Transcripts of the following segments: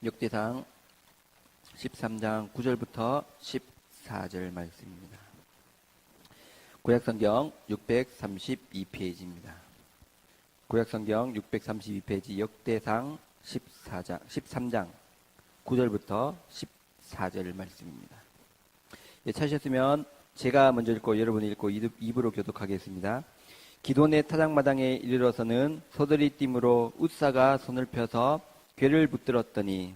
역대상 13장 9절부터 14절 말씀입니다. 구약성경 632페이지입니다. 구약성경 632페이지 역대상 13장 9절부터 14절 말씀입니다. 예, 찾으셨으면 제가 먼저 읽고 여러분이 읽고 입으로 교독하겠습니다. 기돈의 타작마당에 이르러서는 소들이 띠므로 웃사가 손을 펴서 괴를 붙들었더니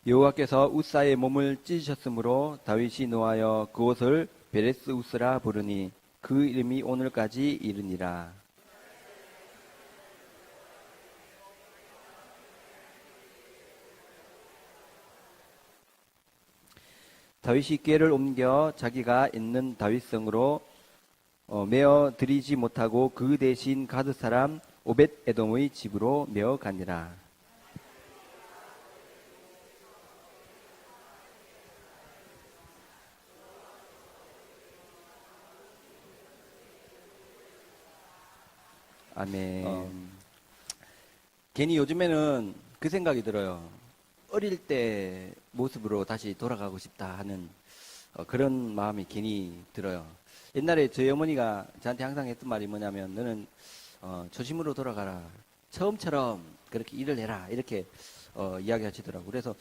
여호와께서 웃사의 몸을 찢으셨으므로 다윗이 노하여 그곳을 베레스 웃스라 부르니 그 이름이 오늘까지 이르니라. 다윗이 꾀를 옮겨 자기가 있는 다윗성으로 메어 들이지 못하고 그 대신 가드 사람 오벳 에돔의 집으로 메어 가니라. 아멘. 괜히 요즘에는 그 생각이 들어요. 어릴 때 모습으로 다시 돌아가고 싶다 하는 그런 마음이 괜히 들어요. 옛날에 저희 어머니가 저한테 항상 했던 말이 뭐냐면 너는 초심으로 돌아가라. 처음처럼 그렇게 일을 해라. 이렇게 이야기하시더라고요. 그래서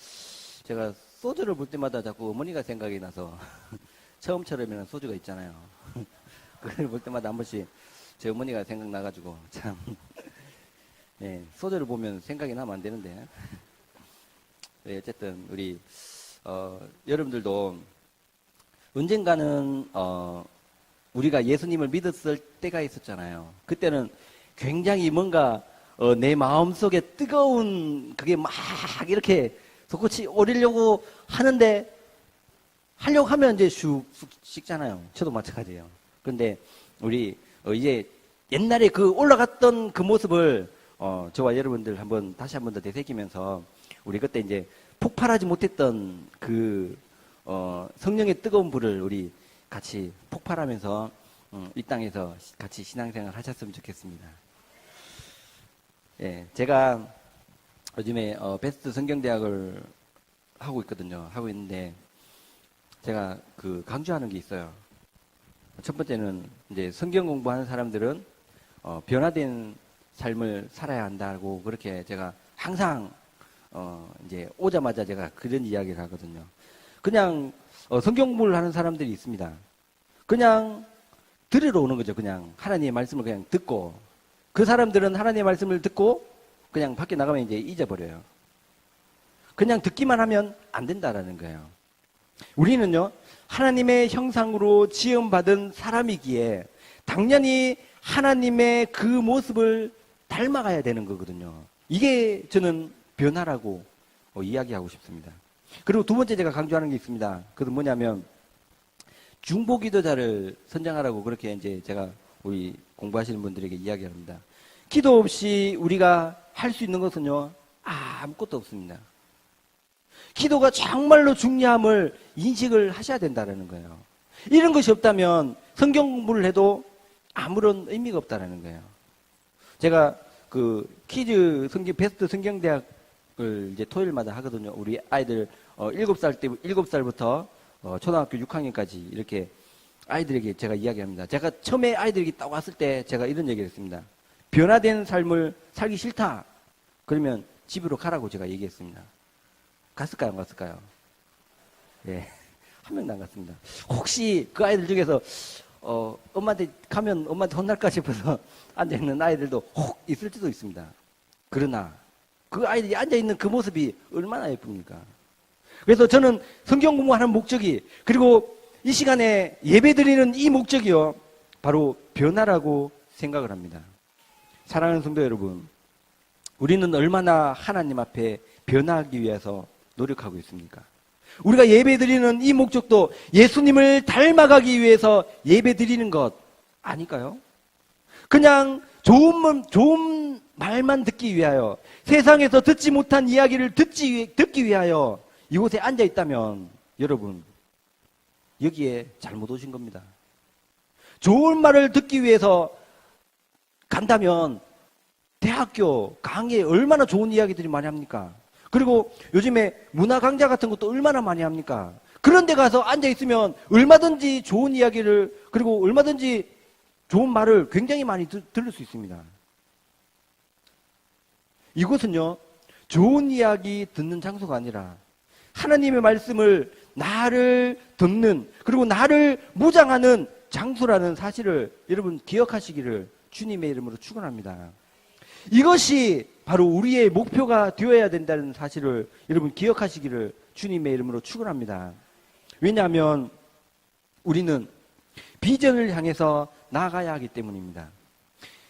제가 소주를 볼 때마다 자꾸 어머니가 생각이 나서 처음처럼이라는 소주가 있잖아요. 그걸 볼 때마다 한 번씩 제 어머니가 생각나가지고 참 예, 소주를 보면 생각이 나면 안 되는데 네, 어쨌든 우리 여러분들도 언젠가는 우리가 예수님을 믿었을 때가 있었잖아요. 그때는 굉장히 뭔가 내 마음속에 뜨거운 그게 막 이렇게 솟구치 오르려고 하는데 하려고 하면 이제 슉 식잖아요. 저도 마찬가지예요. 그런데 우리 이제 옛날에 그 올라갔던 그 모습을 저와 여러분들 다시 한번 더 되새기면서 우리 그때 이제 폭발하지 못했던 그 성령의 뜨거운 불을 우리 같이 폭발하면서 이 땅에서 같이 신앙생활 하셨으면 좋겠습니다. 예, 제가 요즘에 베스트 성경대학을 하고 있거든요. 하고 있는데 제가 그 강조하는 게 있어요. 첫 번째는 이제 성경 공부하는 사람들은 변화된 삶을 살아야 한다고 그렇게 제가 항상 이제 오자마자 제가 그런 이야기를 하거든요. 그냥 성경 공부를 하는 사람들이 있습니다. 그냥 들으러 오는 거죠. 그냥 하나님의 말씀을 그냥 듣고 그 사람들은 하나님의 말씀을 듣고 그냥 밖에 나가면 이제 잊어버려요. 그냥 듣기만 하면 안 된다라는 거예요. 우리는요, 하나님의 형상으로 지음받은 사람이기에 당연히 하나님의 그 모습을 닮아가야 되는 거거든요. 이게 저는 변화라고 이야기하고 싶습니다. 그리고 두 번째 제가 강조하는 게 있습니다. 그건 뭐냐면 중보기도자를 선정하라고 그렇게 이제 제가 우리 공부하시는 분들에게 이야기합니다. 기도 없이 우리가 할 수 있는 것은요, 아무것도 없습니다. 기도가 정말로 중요함을 인식을 하셔야 된다는 거예요. 이런 것이 없다면 성경 공부를 해도 아무런 의미가 없다는 거예요. 제가 그 퀴즈 베스트 성경대학을 이제 토요일마다 하거든요. 우리 아이들 7살부터 초등학교 6학년까지 이렇게 아이들에게 제가 이야기합니다. 제가 처음에 아이들에게 딱 왔을 때 제가 이런 얘기를 했습니다. 변화된 삶을 살기 싫다. 그러면 집으로 가라고 제가 얘기했습니다. 갔을까요? 안 갔을까요? 예. 한 명도 안 갔습니다. 혹시 그 아이들 중에서 엄마한테 가면 엄마한테 혼날까 싶어서 앉아있는 아이들도 혹 있을지도 있습니다. 그러나 그 아이들이 앉아있는 그 모습이 얼마나 예쁩니까? 그래서 저는 성경 공부하는 목적이, 그리고 이 시간에 예배드리는 이 목적이요, 바로 변화라고 생각을 합니다. 사랑하는 성도 여러분, 우리는 얼마나 하나님 앞에 변화하기 위해서 노력하고 있습니까? 우리가 예배드리는 이 목적도 예수님을 닮아가기 위해서 예배드리는 것 아닐까요? 그냥 좋은 말만 듣기 위하여, 세상에서 듣지 못한 이야기를 듣기 위하여 이곳에 앉아 있다면 여러분, 여기에 잘못 오신 겁니다. 좋은 말을 듣기 위해서 간다면 대학교 강의에 얼마나 좋은 이야기들이 많이 합니까? 그리고 요즘에 문화 강좌 같은 것도 얼마나 많이 합니까? 그런 데 가서 앉아 있으면 얼마든지 좋은 이야기를, 그리고 얼마든지 좋은 말을 굉장히 많이 들을 수 있습니다. 이곳은요, 좋은 이야기 듣는 장소가 아니라 하나님의 말씀을 나를 듣는, 그리고 나를 무장하는 장소라는 사실을 여러분 기억하시기를 주님의 이름으로 축원합니다. 이것이 바로 우리의 목표가 되어야 된다는 사실을 여러분 기억하시기를 주님의 이름으로 축원합니다. 왜냐하면 우리는 비전을 향해서 나아가야 하기 때문입니다.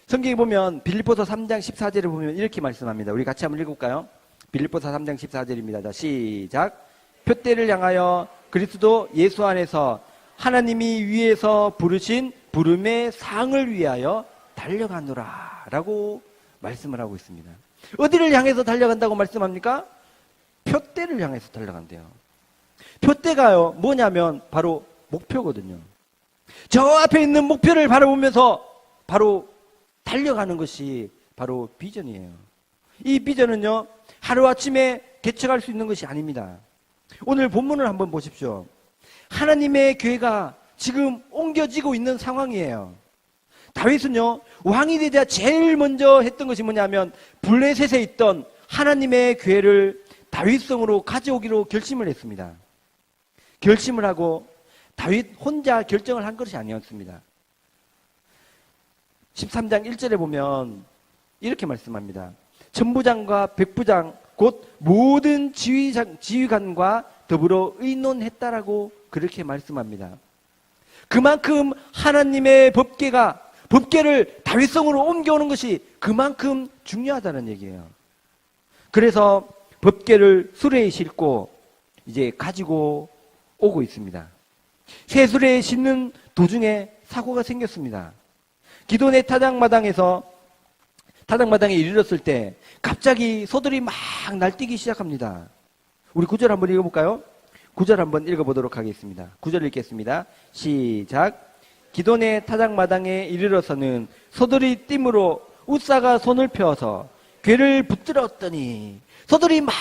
성경에 보면 빌립보서 3장 14절에 보면 이렇게 말씀합니다. 우리 같이 한번 읽어볼까요? 빌립보서 3장 14절입니다. 자, 시작. 표대를 향하여 그리스도 예수 안에서 하나님이 위에서 부르신 부름의 상을 위하여 달려가노라 라고 말씀을 하고 있습니다. 어디를 향해서 달려간다고 말씀합니까? 표대를 향해서 달려간대요. 표대가요, 뭐냐면 바로 목표거든요. 저 앞에 있는 목표를 바라보면서 바로 달려가는 것이 바로 비전이에요. 이 비전은요, 하루아침에 개척할 수 있는 것이 아닙니다. 오늘 본문을 한번 보십시오. 하나님의 교회가 지금 옮겨지고 있는 상황이에요. 다윗은요, 왕이 되자 제일 먼저 했던 것이 뭐냐면 블레셋에 있던 하나님의 교회를 다윗성으로 가져오기로 결심을 했습니다. 결심을 하고 다윗 혼자 결정을 한 것이 아니었습니다. 13장 1절에 보면 이렇게 말씀합니다. 천부장과 백부장 곧 모든 지휘관과 더불어 의논했다라고 그렇게 말씀합니다. 그만큼 하나님의 법궤를 다윗성으로 옮겨오는 것이 그만큼 중요하다는 얘기예요. 그래서 법궤를 수레에 싣고 이제 가지고 오고 있습니다. 새 수레에 싣는 도중에 사고가 생겼습니다. 기도내 타작마당에 이르렀을 때 갑자기 소들이 막 날뛰기 시작합니다. 우리 9절 한번 읽어볼까요? 9절 한번 읽어보도록 하겠습니다. 9절 읽겠습니다. 시작. 기도내 타작마당에 이르러서는 소들이 띠므로 웃사가 손을 펴서 궤를 붙들었더니 소들이 막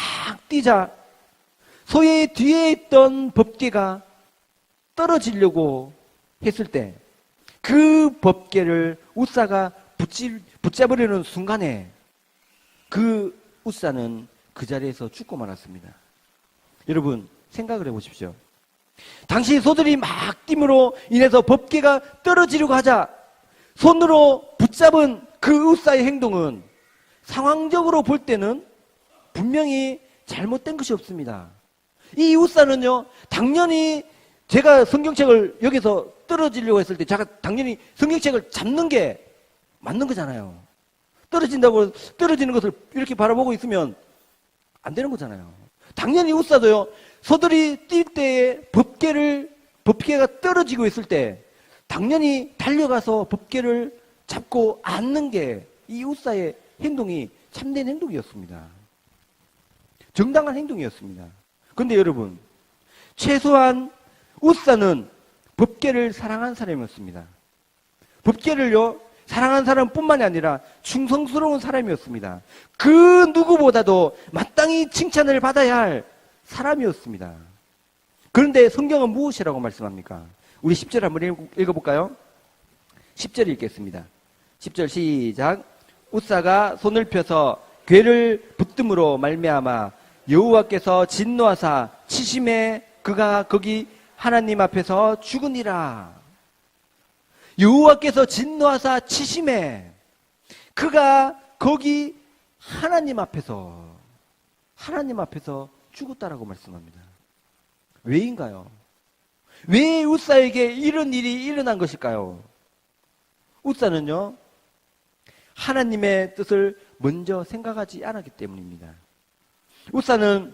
뛰자 소의 뒤에 있던 법궤가 떨어지려고 했을 때 그 법궤를 웃사가 붙잡으려는 순간에 그 웃사는 그 자리에서 죽고 말았습니다. 여러분 생각을 해보십시오. 당시 소들이 막 띠므로 인해서 법궤가 떨어지려고 하자 손으로 붙잡은 그 웃사의 행동은 상황적으로 볼 때는 분명히 잘못된 것이 없습니다. 이 웃사는요, 당연히 제가 성경책을 여기서 떨어지려고 했을 때 제가 당연히 성경책을 잡는 게 맞는 거잖아요. 떨어지는 것을 이렇게 바라보고 있으면 안 되는 거잖아요. 당연히 웃사도요, 소들이 뛸 때에 법궤가 떨어지고 있을 때 당연히 달려가서 법궤를 잡고 앉는 게 이 웃사의 행동이 참된 행동이었습니다. 정당한 행동이었습니다. 그런데 여러분, 최소한 웃사는 법궤를 사랑한 사람이었습니다. 법궤를요, 사랑한 사람뿐만이 아니라 충성스러운 사람이었습니다. 그 누구보다도 마땅히 칭찬을 받아야 할 사람이었습니다. 그런데 성경은 무엇이라고 말씀합니까? 우리 10절 한번 읽어볼까요? 10절 읽겠습니다. 10절 시작. 웃사가 손을 펴서 궤를 붙듦으로 말미암아 여호와께서 진노하사 치심에 그가 거기 하나님 앞에서 죽으니라. 여호와께서 진노하사 치심에 그가 거기 하나님 앞에서 죽었다라고 말씀합니다. 왜인가요? 왜 웃사에게 이런 일이 일어난 것일까요? 웃사는요, 하나님의 뜻을 먼저 생각하지 않았기 때문입니다. 웃사는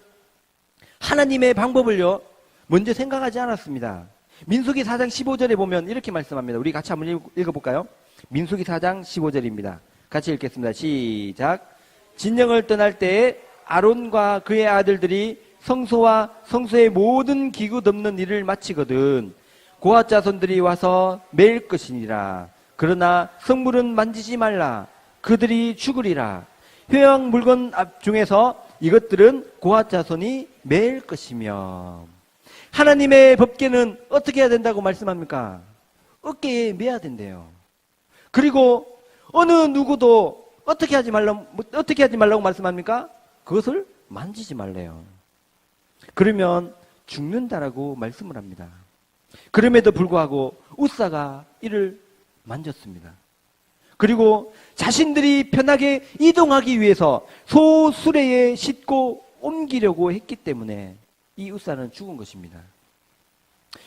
하나님의 방법을요, 먼저 생각하지 않았습니다. 민수기 4장 15절에 보면 이렇게 말씀합니다. 우리 같이 한번 읽어볼까요? 민수기 4장 15절입니다. 같이 읽겠습니다. 시작. 진영을 떠날 때에 아론과 그의 아들들이 성소와 성소의 모든 기구 덮는 일을 마치거든 고앗 자손들이 와서 매일 것이니라. 그러나 성물은 만지지 말라. 그들이 죽으리라. 회왕 물건 중에서 이것들은 고앗 자손이 매일 것이며. 하나님의 법궤는 어떻게 해야 된다고 말씀합니까? 어깨에 매야 된대요. 그리고 어느 누구도 어떻게 하지 말라고 말씀합니까? 그것을 만지지 말래요. 그러면 죽는다라고 말씀을 합니다. 그럼에도 불구하고 웃사가 이를 만졌습니다. 그리고 자신들이 편하게 이동하기 위해서 소수레에 싣고 옮기려고 했기 때문에 이 웃사는 죽은 것입니다.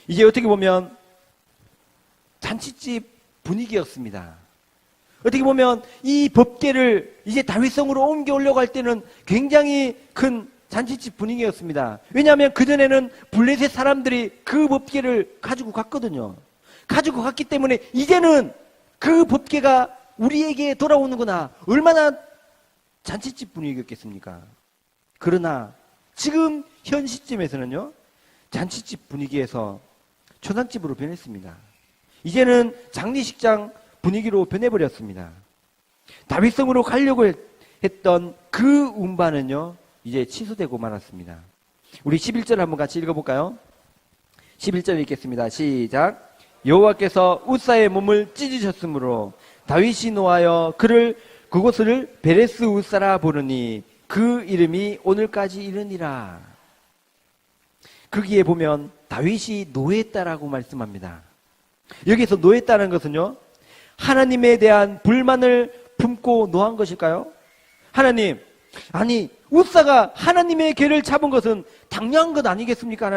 이제 어떻게 보면 잔치집 분위기였습니다. 어떻게 보면 이 법궤를 이제 다윗성으로 옮겨오려고 할 때는 굉장히 큰 잔치집 분위기였습니다. 왜냐하면 그전에는 블레셋 사람들이 그 법궤를 가지고 갔거든요. 가지고 갔기 때문에 이제는 그 법궤가 우리에게 돌아오는구나. 얼마나 잔치집 분위기였겠습니까? 그러나 지금 현 시점에서는요, 잔치집 분위기에서 초상집으로 변했습니다. 이제는 장례식장 분위기로 변해버렸습니다. 다윗성으로 가려고 했던 그 운반은요, 이제 취소되고 말았습니다. 우리 11절 한번 같이 읽어볼까요? 11절 읽겠습니다. 시작. 여호와께서 웃사의 몸을 찢으셨으므로 다윗이 노하여 그곳을 베레스 웃사라 부르니 그 이름이 오늘까지 이르니라. 거기에 보면 다윗이 노했다라고 말씀합니다. 여기서 노했다는 것은요, 하나님에 대한 불만을 품고 노한 것일까요? 하나님, 아니 웃사가 하나님의 궤를 잡은 것은 당연한 것 아니겠습니까?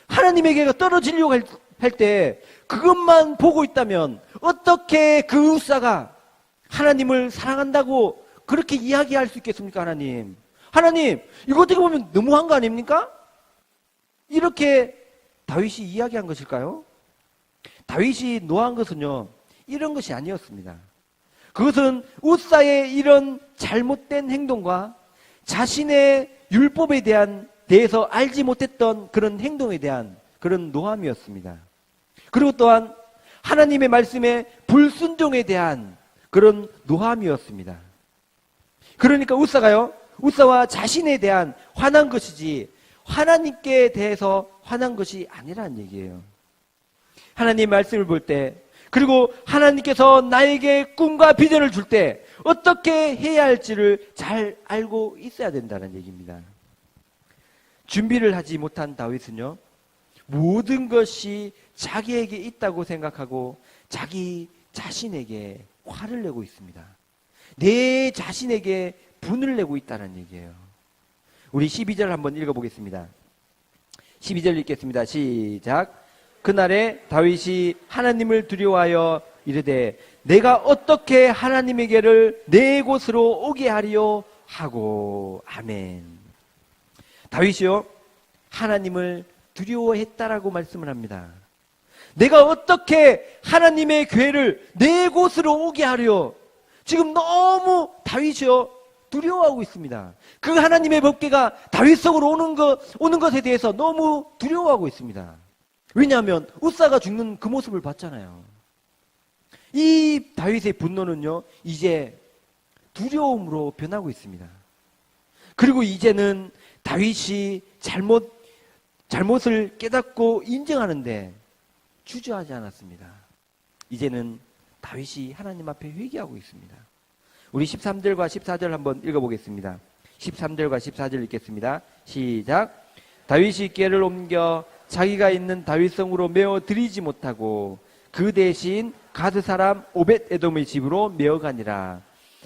하나님의 궤가 떨어지려고 할 때 그것만 보고 있다면 어떻게 그 웃사가 하나님을 사랑한다고 그렇게 이야기할 수 있겠습니까? 하나님 이거 어떻게 보면 너무한 거 아닙니까? 이렇게 다윗이 이야기한 것일까요? 다윗이 노한 것은요, 이런 것이 아니었습니다. 그것은 웃사의 이런 잘못된 행동과 자신의 율법에 대해서 알지 못했던 그런 행동에 대한 그런 노함이었습니다. 그리고 또한 하나님의 말씀에 불순종에 대한 그런 노함이었습니다. 그러니까 웃사와 자신에 대한 화난 것이지 하나님께 대해서 화난 것이 아니라는 얘기예요. 하나님 말씀을 볼 때, 그리고 하나님께서 나에게 꿈과 비전을 줄 때 어떻게 해야 할지를 잘 알고 있어야 된다는 얘기입니다. 준비를 하지 못한 다윗은요, 모든 것이 자기에게 있다고 생각하고 자기 자신에게 화를 내고 있습니다. 내 자신에게 분을 내고 있다는 얘기예요. 우리 12절 한번 읽어보겠습니다. 12절 읽겠습니다. 시작. 그날에 다윗이 하나님을 두려워하여 이르되 내가 어떻게 하나님에게를 내 곳으로 오게 하리요 하고. 아멘. 다윗이요, 하나님을 두려워했다라고 말씀을 합니다. 내가 어떻게 하나님의 궤를 내 곳으로 오게 하려. 지금 너무 다윗이요, 두려워하고 있습니다. 그 하나님의 법궤가 다윗성으로 오는 것에 대해서 너무 두려워하고 있습니다. 왜냐하면 웃사가 죽는 그 모습을 봤잖아요. 이 다윗의 분노는요, 이제 두려움으로 변하고 있습니다. 그리고 이제는 다윗이 잘못을 깨닫고 인정하는데 주저하지 않았습니다. 이제는 다윗이 하나님 앞에 회개하고 있습니다. 우리 13절과 14절 한번 읽어보겠습니다. 13절과 14절 읽겠습니다. 시작. 다윗이 궤를 옮겨 자기가 있는 다윗성으로 메어 드리지 못하고 그 대신 가드 사람 오벳 에돔의 집으로 메어가니라.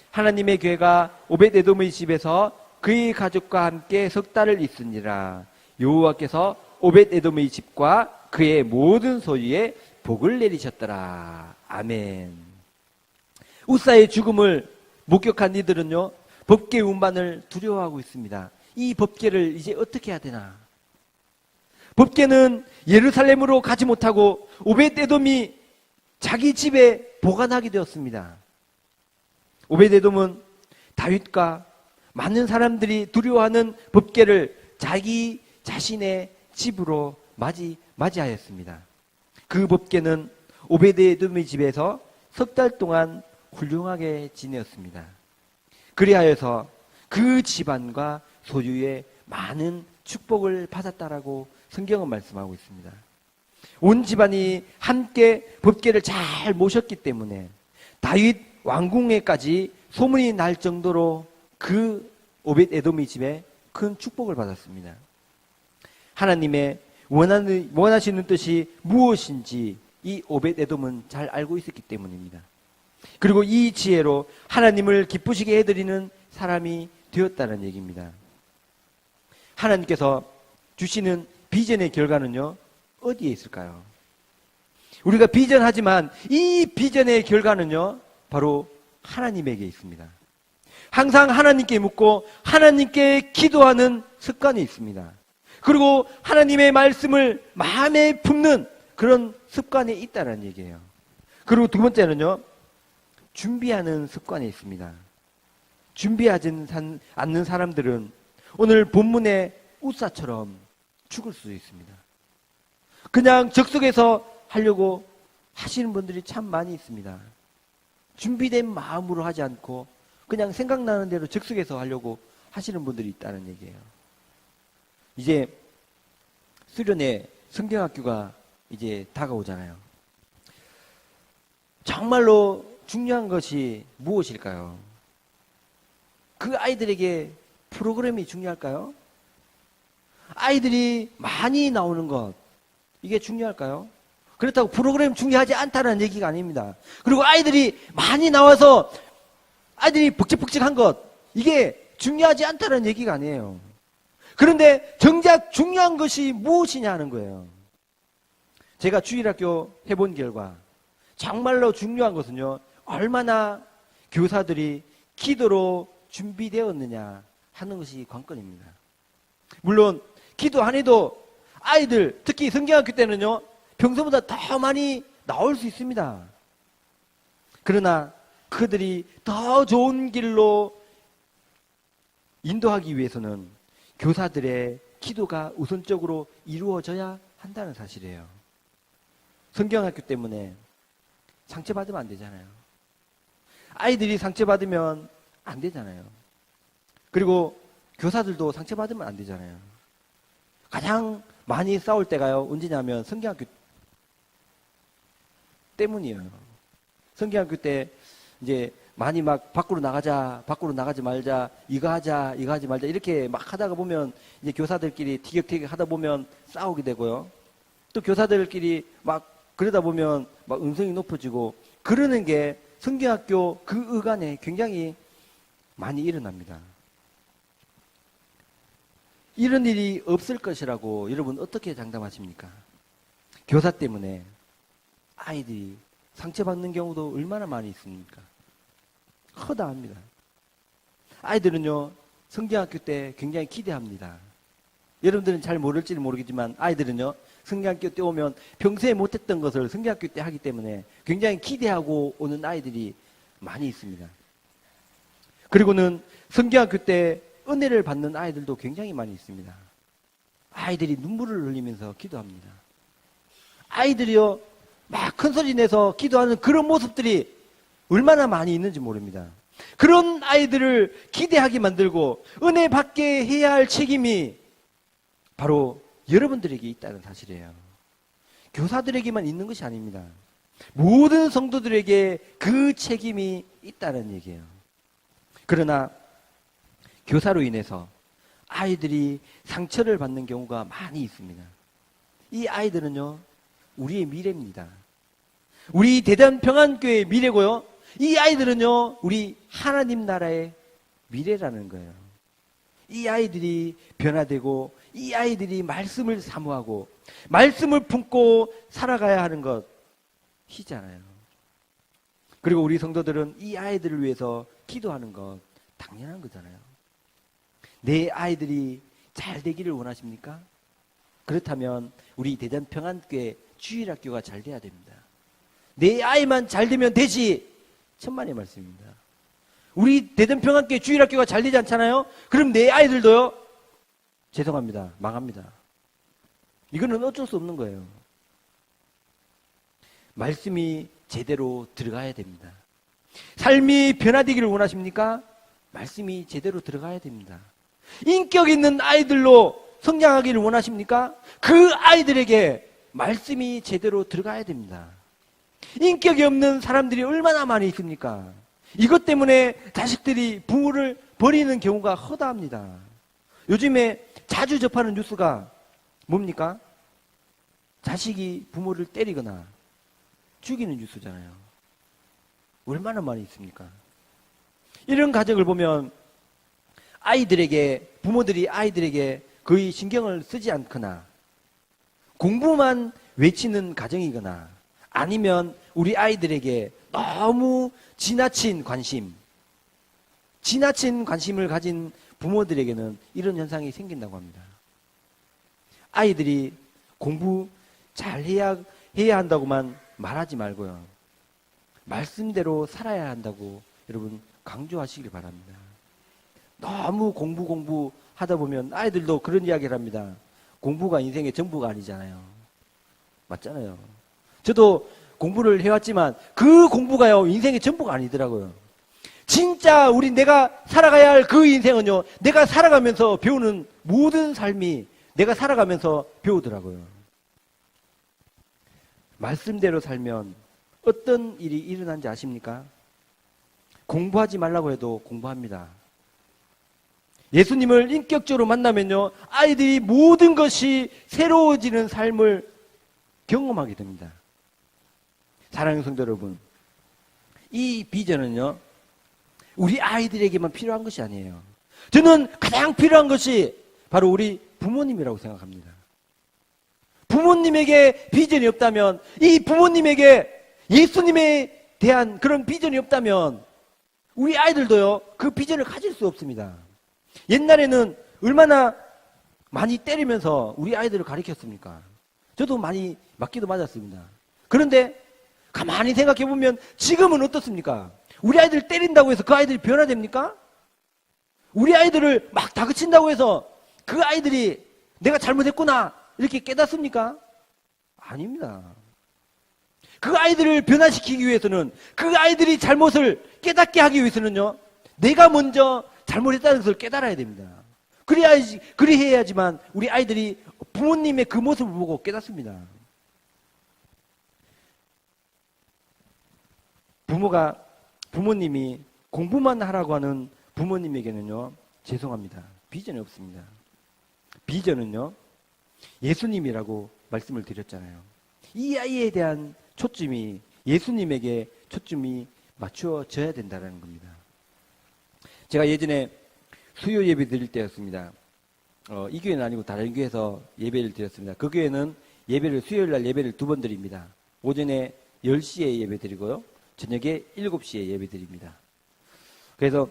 하나님의 궤가 오벳 에돔의 집에서 그의 가족과 함께 석 달을 있으니라. 여호와께서 오벳 에돔의 집과 그의 모든 소유에 복을 내리셨더라. 아멘. 웃사의 죽음을 목격한 이들은요, 법궤 운반을 두려워하고 있습니다. 이 법궤를 이제 어떻게 해야 되나? 법궤는 예루살렘으로 가지 못하고 오벳 에돔이 자기 집에 보관하게 되었습니다. 오벳 에돔은 다윗과 많은 사람들이 두려워하는 법궤를 자기 자신의 집으로 맞이하였습니다. 그 법궤는 오베드에돔의 집에서 석 달 동안 훌륭하게 지내었습니다. 그리하여서 그 집안과 소유에 많은 축복을 받았다라고 성경은 말씀하고 있습니다. 온 집안이 함께 법궤를 잘 모셨기 때문에 다윗 왕궁에까지 소문이 날 정도로 그 오벳에돔의 집에 큰 축복을 받았습니다. 하나님의 원하시는 뜻이 무엇인지 이 오벳에돔은 잘 알고 있었기 때문입니다. 그리고 이 지혜로 하나님을 기쁘시게 해드리는 사람이 되었다는 얘기입니다. 하나님께서 주시는 비전의 결과는요, 어디에 있을까요? 우리가 비전하지만 이 비전의 결과는요, 바로 하나님에게 있습니다. 항상 하나님께 묻고 하나님께 기도하는 습관이 있습니다. 그리고 하나님의 말씀을 마음에 품는 그런 습관이 있다는 얘기예요. 그리고 두 번째는요, 준비하는 습관이 있습니다. 준비하지 않는 사람들은 오늘 본문의 우사처럼 죽을 수 있습니다. 그냥 적석에서 하려고 하시는 분들이 참 많이 있습니다. 준비된 마음으로 하지 않고 그냥 생각나는 대로 적석에서 하려고 하시는 분들이 있다는 얘기예요. 이제 수련회 성경학교가 이제 다가오잖아요. 정말로 중요한 것이 무엇일까요? 그 아이들에게 프로그램이 중요할까요? 아이들이 많이 나오는 것, 이게 중요할까요? 그렇다고 프로그램 중요하지 않다는 얘기가 아닙니다. 그리고 아이들이 많이 나와서 아이들이 벅적벅적한 것, 이게 중요하지 않다는 얘기가 아니에요. 그런데 정작 중요한 것이 무엇이냐 하는 거예요. 제가 주일학교 해본 결과 정말로 중요한 것은요, 얼마나 교사들이 기도로 준비되었느냐 하는 것이 관건입니다. 물론 기도 안 해도 아이들, 특히 성경학교 때는요, 평소보다 더 많이 나올 수 있습니다. 그러나 그들이 더 좋은 길로 인도하기 위해서는 교사들의 기도가 우선적으로 이루어져야 한다는 사실이에요. 성경학교 때문에 상처받으면 안 되잖아요. 아이들이 상처받으면 안 되잖아요. 그리고 교사들도 상처받으면 안 되잖아요. 가장 많이 싸울 때가요, 언제냐면 성경학교 때문이에요. 성경학교 때 이제 많이 막 밖으로 나가지 말자, 이거 하지 말자 이렇게 막 하다가 보면 이제 교사들끼리 티격태격 하다 보면 싸우게 되고요. 또 교사들끼리 막 그러다 보면 막 음성이 높아지고 그러는 게 성경학교 그 의간에 굉장히 많이 일어납니다. 이런 일이 없을 것이라고 여러분 어떻게 장담하십니까? 교사 때문에 아이들이 상처받는 경우도 얼마나 많이 있습니까? 허다합니다. 아이들은요, 성경학교 때 굉장히 기대합니다. 여러분들은 잘 모를지는 모르겠지만 아이들은요, 성경학교 때 오면 평소에 못했던 것을 성경학교 때 하기 때문에 굉장히 기대하고 오는 아이들이 많이 있습니다. 그리고는 성경학교 때 은혜를 받는 아이들도 굉장히 많이 있습니다. 아이들이 눈물을 흘리면서 기도합니다. 아이들이요, 막 큰 소리 내서 기도하는 그런 모습들이 얼마나 많이 있는지 모릅니다. 그런 아이들을 기대하게 만들고 은혜 받게 해야 할 책임이 바로 여러분들에게 있다는 사실이에요. 교사들에게만 있는 것이 아닙니다. 모든 성도들에게 그 책임이 있다는 얘기예요. 그러나 교사로 인해서 아이들이 상처를 받는 경우가 많이 있습니다. 이 아이들은요, 우리의 미래입니다. 우리 대단평안교회의 미래고요. 이 아이들은요, 우리 하나님 나라의 미래라는 거예요. 이 아이들이 변화되고 이 아이들이 말씀을 사모하고 말씀을 품고 살아가야 하는 것이잖아요. 그리고 우리 성도들은 이 아이들을 위해서 기도하는 것 당연한 거잖아요. 내 아이들이 잘 되기를 원하십니까? 그렇다면 우리 대전평안교회 주일학교가 잘 돼야 됩니다. 내 아이만 잘 되면 되지, 천만의 말씀입니다. 우리 대전평안교회 주일학교가 잘 되지 않잖아요? 그럼 내 아이들도요, 죄송합니다, 망합니다. 이거는 어쩔 수 없는 거예요. 말씀이 제대로 들어가야 됩니다. 삶이 변화되기를 원하십니까? 말씀이 제대로 들어가야 됩니다. 인격 있는 아이들로 성장하기를 원하십니까? 그 아이들에게 말씀이 제대로 들어가야 됩니다. 인격이 없는 사람들이 얼마나 많이 있습니까? 이것 때문에 자식들이 부모를 버리는 경우가 허다합니다. 요즘에 자주 접하는 뉴스가 뭡니까? 자식이 부모를 때리거나 죽이는 뉴스잖아요. 얼마나 많이 있습니까? 이런 가정을 보면 부모들이 아이들에게 거의 신경을 쓰지 않거나 공부만 외치는 가정이거나 아니면 우리 아이들에게 너무 지나친 관심을 가진 부모들에게는 이런 현상이 생긴다고 합니다. 아이들이 공부 잘 해야 한다고만 말하지 말고요. 말씀대로 살아야 한다고 여러분 강조하시길 바랍니다. 너무 공부 하다 보면 아이들도 그런 이야기를 합니다. 공부가 인생의 전부가 아니잖아요. 맞잖아요. 저도 공부를 해왔지만 그 공부가요 인생의 전부가 아니더라고요. 진짜 내가 살아가야 할 그 인생은요 내가 살아가면서 배우는 모든 삶이 내가 살아가면서 배우더라고요. 말씀대로 살면 어떤 일이 일어난지 아십니까? 공부하지 말라고 해도 공부합니다. 예수님을 인격적으로 만나면요 아이들이 모든 것이 새로워지는 삶을 경험하게 됩니다. 사랑하는 성도 여러분, 이 비전은요 우리 아이들에게만 필요한 것이 아니에요. 저는 가장 필요한 것이 바로 우리 부모님이라고 생각합니다. 부모님에게 비전이 없다면, 이 부모님에게 예수님에 대한 그런 비전이 없다면 우리 아이들도요 그 비전을 가질 수 없습니다. 옛날에는 얼마나 많이 때리면서 우리 아이들을 가르쳤습니까? 저도 많이 맞기도 맞았습니다. 그런데 가만히 생각해 보면 지금은 어떻습니까? 우리 아이들 때린다고 해서 그 아이들이 변화됩니까? 우리 아이들을 막 다그친다고 해서 그 아이들이 내가 잘못했구나 이렇게 깨닫습니까? 아닙니다. 그 아이들을 변화시키기 위해서는, 그 아이들이 잘못을 깨닫게 하기 위해서는요 내가 먼저 잘못했다는 것을 깨달아야 됩니다. 그래야지만 우리 아이들이 부모님의 그 모습을 보고 깨닫습니다. 부모님이 공부만 하라고 하는 부모님에게는요 죄송합니다. 비전이 없습니다. 비전은요 예수님이라고 말씀을 드렸잖아요. 이 아이에 대한 초점이 예수님에게 초점이 맞추어져야 된다는 겁니다. 제가 예전에 수요 예배 드릴 때였습니다. 이 교회는 아니고 다른 교회에서 예배를 드렸습니다. 그 교회는 수요일 날 예배를 2번 드립니다. 오전에 10시에 예배 드리고요. 저녁에 7시에 예배 드립니다. 그래서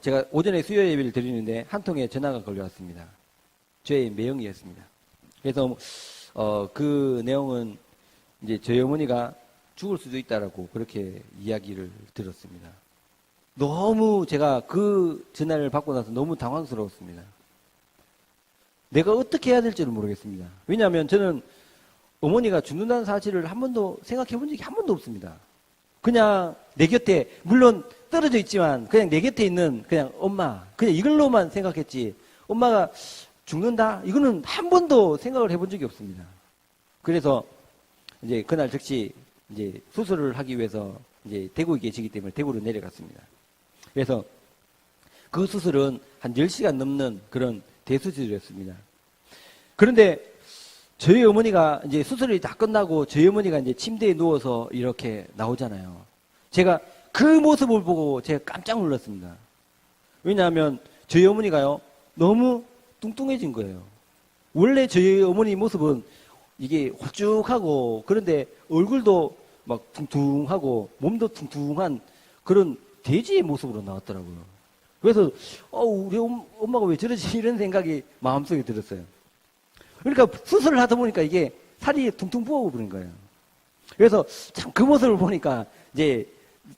제가 오전에 수요 예배를 드리는데 한 통에 전화가 걸려왔습니다. 저의 매형이었습니다. 그래서 그 내용은 이제 저희 어머니가 죽을 수도 있다라고 그렇게 이야기를 들었습니다. 너무 제가 그 전화를 받고 나서 너무 당황스러웠습니다. 내가 어떻게 해야 될지를 모르겠습니다. 왜냐하면 저는 어머니가 죽는다는 사실을 한 번도 생각해 본 적이 한 번도 없습니다. 그냥 내 곁에, 물론 떨어져 있지만 그냥 내 곁에 있는 그냥 엄마, 그냥 이걸로만 생각했지 엄마가 죽는다? 이거는 한 번도 생각을 해본 적이 없습니다. 그래서 이제 그날 즉시 이제 수술을 하기 위해서 이제 대구에 계시기 때문에 대구로 내려갔습니다. 그래서 그 수술은 한 10시간 넘는 그런 대수술이었습니다. 그런데 저희 어머니가 이제 수술이 다 끝나고 저희 어머니가 이제 침대에 누워서 이렇게 나오잖아요. 제가 그 모습을 보고 제가 깜짝 놀랐습니다. 왜냐하면 저희 어머니가요, 너무 뚱뚱해진 거예요. 원래 저희 어머니 모습은 이게 홀쭉하고 그런데 얼굴도 막 퉁퉁하고 몸도 퉁퉁한 그런 돼지의 모습으로 나왔더라고요. 그래서 우리 엄마가 왜 저러지 이런 생각이 마음속에 들었어요. 그러니까 수술을 하다 보니까 이게 살이 퉁퉁 부어버린 거예요. 그래서 참 그 모습을 보니까 이제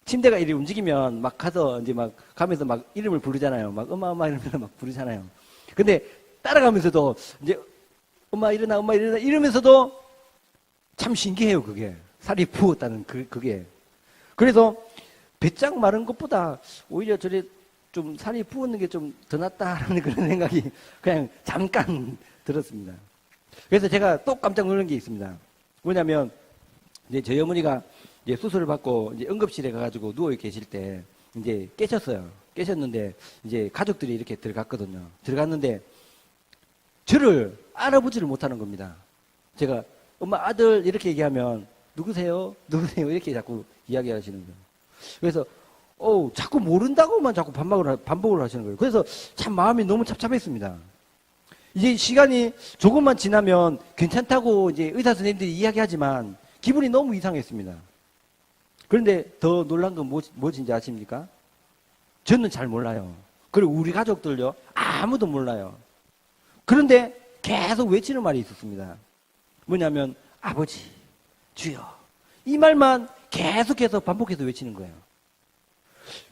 침대가 이리 움직이면 막 가서 이제 막 가면서 막 이름을 부르잖아요. 막 엄마 이러면서 막 부르잖아요. 근데 따라가면서도 이제 엄마 일어나 이러면서도 참 신기해요, 그게. 살이 부었다는 그게. 그래서 배짱 마른 것보다 오히려 저래 좀 살이 부었는 게 좀 더 낫다라는 그런 생각이 그냥 잠깐 들었습니다. 그래서 제가 또 깜짝 놀란 게 있습니다. 뭐냐면, 이제 저희 어머니가 이제 수술을 받고 이제 응급실에 가가지고 누워 계실 때 이제 깨셨어요. 깨셨는데 이제 가족들이 이렇게 들어갔거든요. 들어갔는데 저를 알아보지를 못하는 겁니다. 제가 엄마 아들 이렇게 얘기하면 누구세요? 누구세요? 이렇게 자꾸 이야기하시는 거예요. 그래서 자꾸 모른다고만 자꾸 반복을 하시는 거예요. 그래서 참 마음이 너무 착잡했습니다. 이제 시간이 조금만 지나면 괜찮다고 이제 의사 선생님들이 이야기하지만 기분이 너무 이상했습니다. 그런데 더 놀란 건 뭐인지 아십니까? 저는 잘 몰라요. 그리고 우리 가족들요, 아무도 몰라요. 그런데 계속 외치는 말이 있었습니다. 뭐냐면, 아버지, 주여. 이 말만 계속해서 반복해서 외치는 거예요.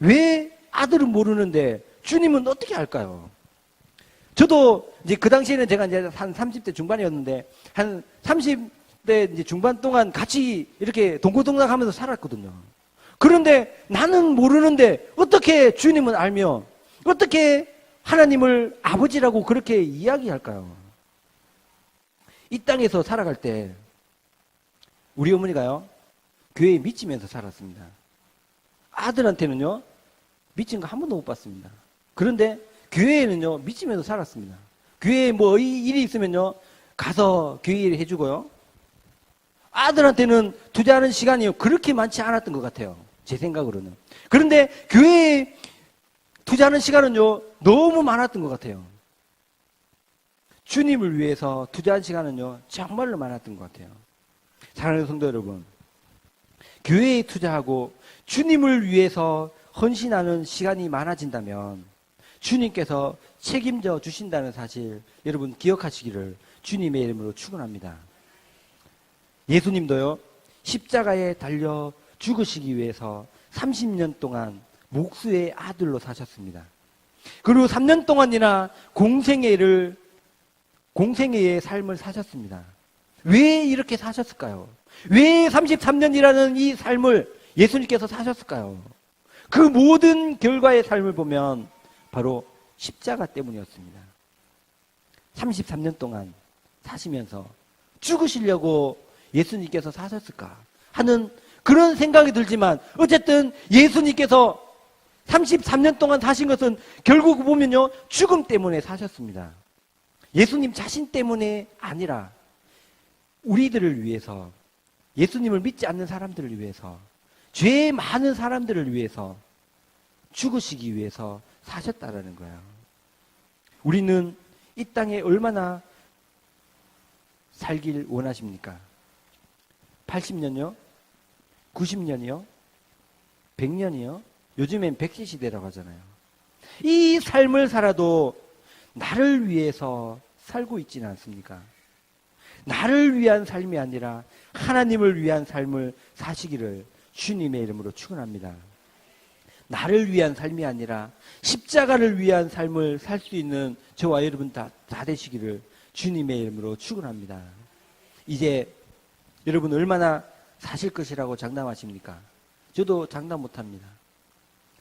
왜 아들은 모르는데 주님은 어떻게 알까요? 저도 이제 그 당시에는 제가 이제 한 30대 중반이었는데 한 30대 이제 중반 동안 같이 이렇게 동고동락 하면서 살았거든요. 그런데 나는 모르는데 어떻게 주님은 알며 어떻게 하나님을 아버지라고 그렇게 이야기할까요? 이 땅에서 살아갈 때 우리 어머니가요, 교회에 미치면서 살았습니다. 아들한테는요, 미친 거 한 번도 못 봤습니다. 그런데 교회에는요, 미치면서 살았습니다. 교회에 뭐 일이 있으면요, 가서 교회 일 해주고요. 아들한테는 투자하는 시간이 그렇게 많지 않았던 것 같아요. 제 생각으로는. 그런데 교회에 투자하는 시간은요, 너무 많았던 것 같아요. 주님을 위해서 투자한 시간은요, 정말로 많았던 것 같아요. 사랑하는 성도 여러분, 교회에 투자하고 주님을 위해서 헌신하는 시간이 많아진다면 주님께서 책임져 주신다는 사실 여러분 기억하시기를 주님의 이름으로 축원합니다. 예수님도요, 십자가에 달려 죽으시기 위해서 30년 동안 목수의 아들로 사셨습니다. 그리고 3년 동안이나 공생애의 삶을 사셨습니다. 왜 이렇게 사셨을까요? 왜 33년이라는 이 삶을 예수님께서 사셨을까요? 그 모든 결과의 삶을 보면 바로 십자가 때문이었습니다. 33년 동안 사시면서 죽으시려고 예수님께서 사셨을까 하는 그런 생각이 들지만 어쨌든 예수님께서 33년 동안 사신 것은 결국 보면요, 죽음 때문에 사셨습니다. 예수님 자신 때문에 아니라 우리들을 위해서, 예수님을 믿지 않는 사람들을 위해서, 죄 많은 사람들을 위해서 죽으시기 위해서 사셨다라는 거예요. 우리는 이 땅에 얼마나 살길 원하십니까? 80년이요? 90년이요? 100년이요? 요즘엔 100세 시대라고 하잖아요. 이 삶을 살아도 나를 위해서 살고 있지는 않습니까? 나를 위한 삶이 아니라 하나님을 위한 삶을 사시기를 주님의 이름으로 축원합니다. 나를 위한 삶이 아니라 십자가를 위한 삶을 살 수 있는 저와 여러분 다 되시기를 주님의 이름으로 축원합니다. 이제 여러분 얼마나 사실 것이라고 장담하십니까? 저도 장담 못합니다.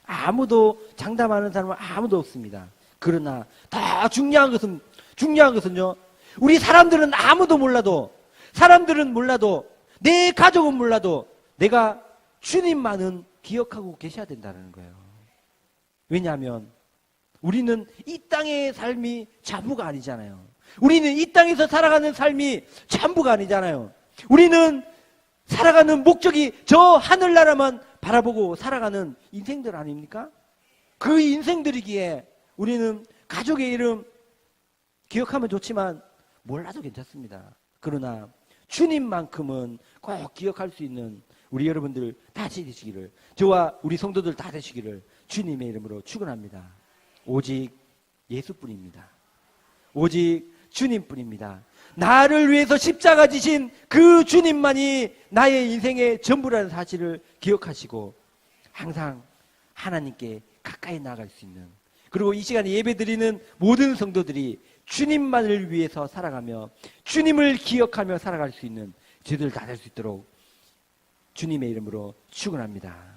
아무도 장담하는 사람은 아무도 없습니다. 그러나 다 중요한 것은요, 우리 사람들은 아무도 몰라도, 사람들은 몰라도, 내 가족은 몰라도 내가 주님만은 기억하고 계셔야 된다는 거예요. 왜냐하면 우리는 이 땅의 삶이 전부가 아니잖아요. 우리는 이 땅에서 살아가는 삶이 전부가 아니잖아요. 우리는 살아가는 목적이 저 하늘나라만 바라보고 살아가는 인생들 아닙니까? 그 인생들이기에 우리는 가족의 이름 기억하면 좋지만 몰라도 괜찮습니다. 그러나 주님만큼은 꼭 기억할 수 있는 우리 여러분들 다 되시기를, 저와 우리 성도들 다 되시기를 주님의 이름으로 축원합니다. 오직 예수뿐입니다. 오직 주님뿐입니다. 나를 위해서 십자가 지신 그 주님만이 나의 인생의 전부라는 사실을 기억하시고 항상 하나님께 가까이 나아갈 수 있는, 그리고 이 시간에 예배드리는 모든 성도들이 주님만을 위해서 살아가며 주님을 기억하며 살아갈 수 있는 저희들 다 될 수 있도록 주님의 이름으로 축원합니다.